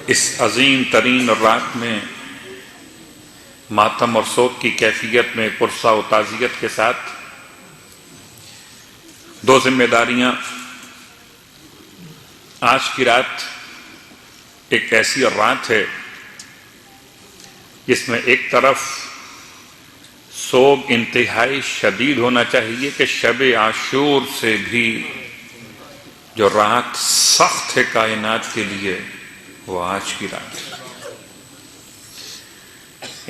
اس عظیم ترین رات میں ماتم اور سوگ کی کیفیت میں پرسہ و تعزیت کے ساتھ دو ذمہ داریاں. آج کی رات ایک ایسی رات ہے جس میں ایک طرف سوگ انتہائی شدید ہونا چاہیے کہ شب عاشور سے بھی جو رات سخت ہے کائنات کے لیے وہ آج کی رات ہے.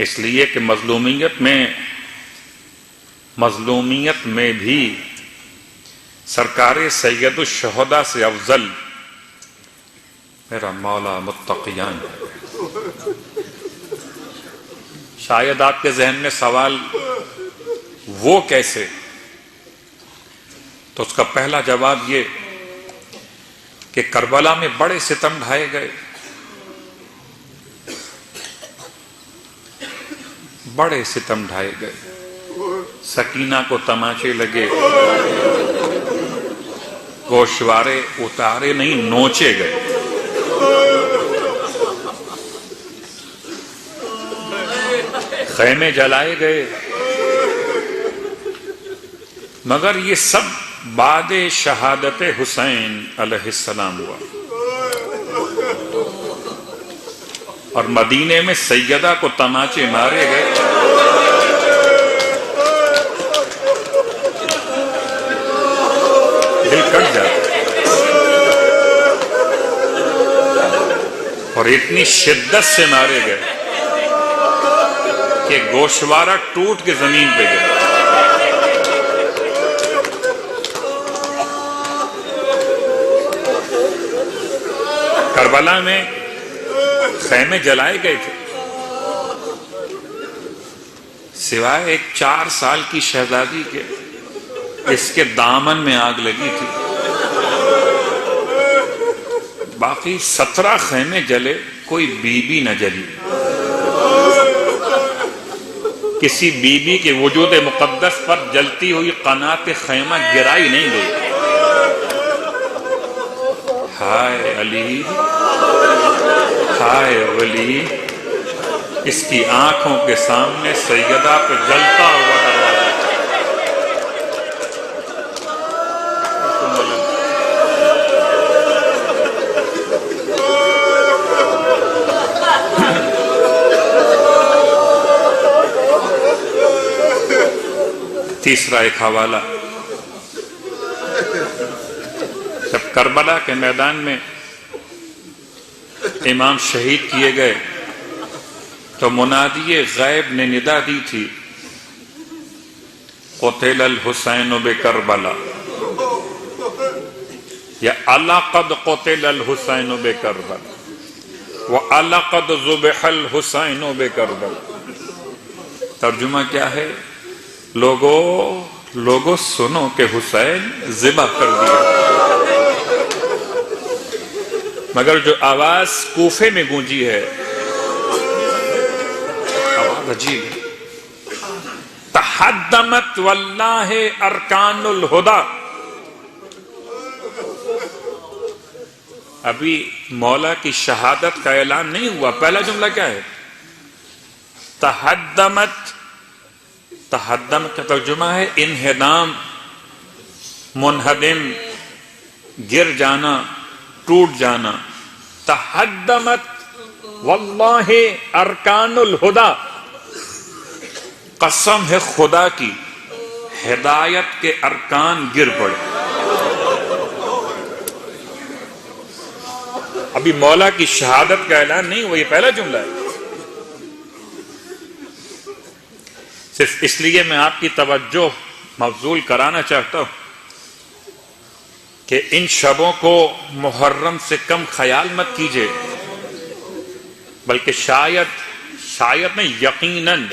اس لیے کہ مظلومیت میں بھی سرکار سید الشہداء سے افضل میرا مولا متقیان. شاید آپ کے ذہن میں سوال وہ کیسے؟ تو اس کا پہلا جواب یہ کہ کربلا میں بڑے ستم ڈھائے گئے، بڑے ستم ڈھائے گئے. سکینہ کو تماچے لگے، گوشوارے اتارے نہیں نوچے گئے. خیمے جلائے گئے، مگر یہ سب بعد شہادت حسین علیہ السلام ہوا. اور مدینے میں سیدہ کو تماچے مارے گئے. دل کٹ جاتا اور اتنی شدت سے مارے گئے کہ گوشوارہ ٹوٹ کے زمین پہ گیا. کربلا میں خیمے جلائے گئے تھے، سوائے ایک 4 سال کی شہزادی کے اس کے دامن میں آگ لگی تھی. باقی 17 خیمے جلے، کوئی بی بی نہ جلی. کسی بی بی کے وجود مقدس پر جلتی ہوئی قنات خیمہ گرائی نہیں گئی. ہائے علی، ہائے ولی، اس کی آنکھوں کے سامنے سیدہ پہ جلتا ہوا دروازہ. تیسرا ایک حوالہ، جب کربلا کے میدان میں امام شہید کیے گئے تو منادی غیب نے ندا دی تھی، قتل الحسین بکربلا، یا اَلَقَدْ قتل الحسین بکربلا وَأَلَقَدْ ذُبِحَ الحسین بکربلا. ترجمہ کیا ہے؟ لوگو سنو کہ حسین ذبح کر دیا. مگر جو آواز کوفے میں گونجی ہے، آواز عجیب، تحدمت واللہ ارکان الہدا. ابھی مولا کی شہادت کا اعلان نہیں ہوا. پہلا جملہ کیا ہے؟ تحدمت. تحدم کا ترجمہ ہے انہدام، منہدم، گر جانا، ٹوٹ جانا. تحدمت واللہ ارکان الہدا، قسم ہے خدا کی، ہدایت کے ارکان گر پڑے. ابھی مولا کی شہادت کا اعلان نہیں ہوا، یہ پہلا جملہ ہے. صرف اس لیے میں آپ کی توجہ مبذول کرانا چاہتا ہوں کہ ان شبوں کو محرم سے کم خیال مت کیجئے، بلکہ شاید نہیں، یقیناً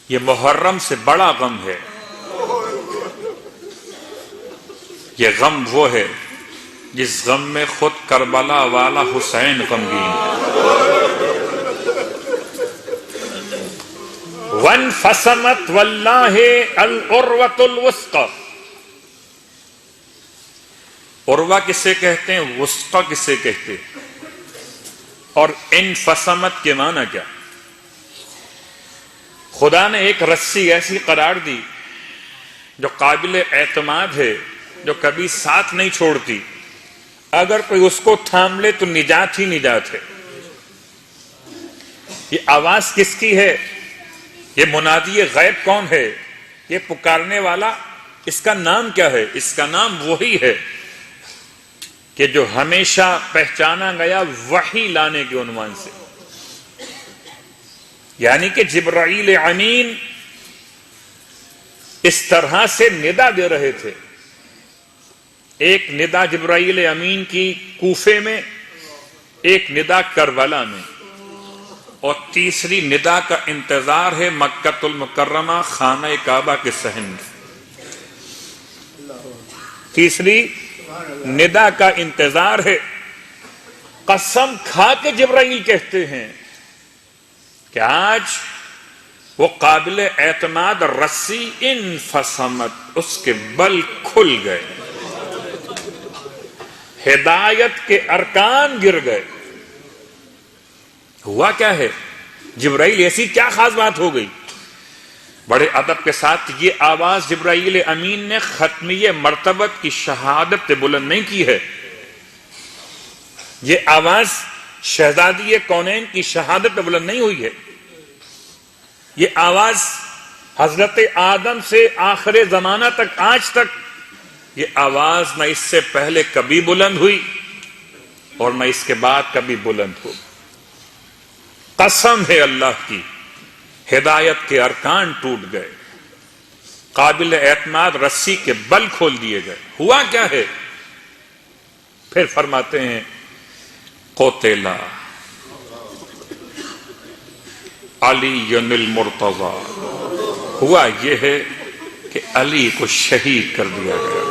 یہ محرم سے بڑا غم ہے. یہ غم وہ ہے جس غم میں خود کربلا والا حسین غمگین ہے. وَانْفَصَمَتْ وَاللَّهِ الْعُرْوَةُ الْوُثْقَى. عروہ کسے کہتے ہیں؟ وسطی کسے کہتے ہیں؟ اور انفصمت کے معنی کیا؟ خدا نے ایک رسی ایسی قرار دی جو قابل اعتماد ہے، جو کبھی ساتھ نہیں چھوڑتی، اگر کوئی اس کو تھام لے تو نجات ہی نجات ہے۔ یہ آواز کس کی ہے؟ یہ منادی غیب کون ہے؟ یہ پکارنے والا، اس کا نام کیا ہے؟ اس کا نام وہی ہے کہ جو ہمیشہ پہچانا گیا وحی لانے کے عنوان سے، یعنی کہ جبرائیل امین اس طرح سے ندا دے رہے تھے۔ ایک ندا جبرائیل امین کی کوفے میں، ایک ندا کربلا میں، اور تیسری ندا کا انتظار ہے مکۃ المکرمہ خانہ کعبہ کے صحن میں۔ تیسری ندا کا انتظار ہے۔ قسم کھا کے جبرائیل کہتے ہیں کہ آج وہ قابل اعتماد رسی انفصمت، اس کے بل کھل گئے، ہدایت کے ارکان گر گئے۔ ہوا کیا ہے؟ جبرائیل ایسی کیا خاص بات ہو گئی؟ بڑے ادب کے ساتھ یہ آواز جبرائیل امین نے ختمیہ مرتبت کی شہادت سے بلند نہیں کی ہے، یہ آواز شہزادی کونین کی شہادت پہ بلند نہیں ہوئی ہے، یہ آواز حضرت آدم سے آخر زمانہ تک، آج تک یہ آواز نہ اس سے پہلے کبھی بلند ہوئی اور نہ اس کے بعد کبھی بلند ہو۔ قسم ہے اللہ کی، ہدایت کے ارکان ٹوٹ گئے، قابل اعتماد رسی کے بل کھول دیے گئے۔ ہوا کیا ہے؟ پھر فرماتے ہیں قتلا علی المرتضی، ہوا یہ ہے کہ علی کو شہید کر دیا گیا۔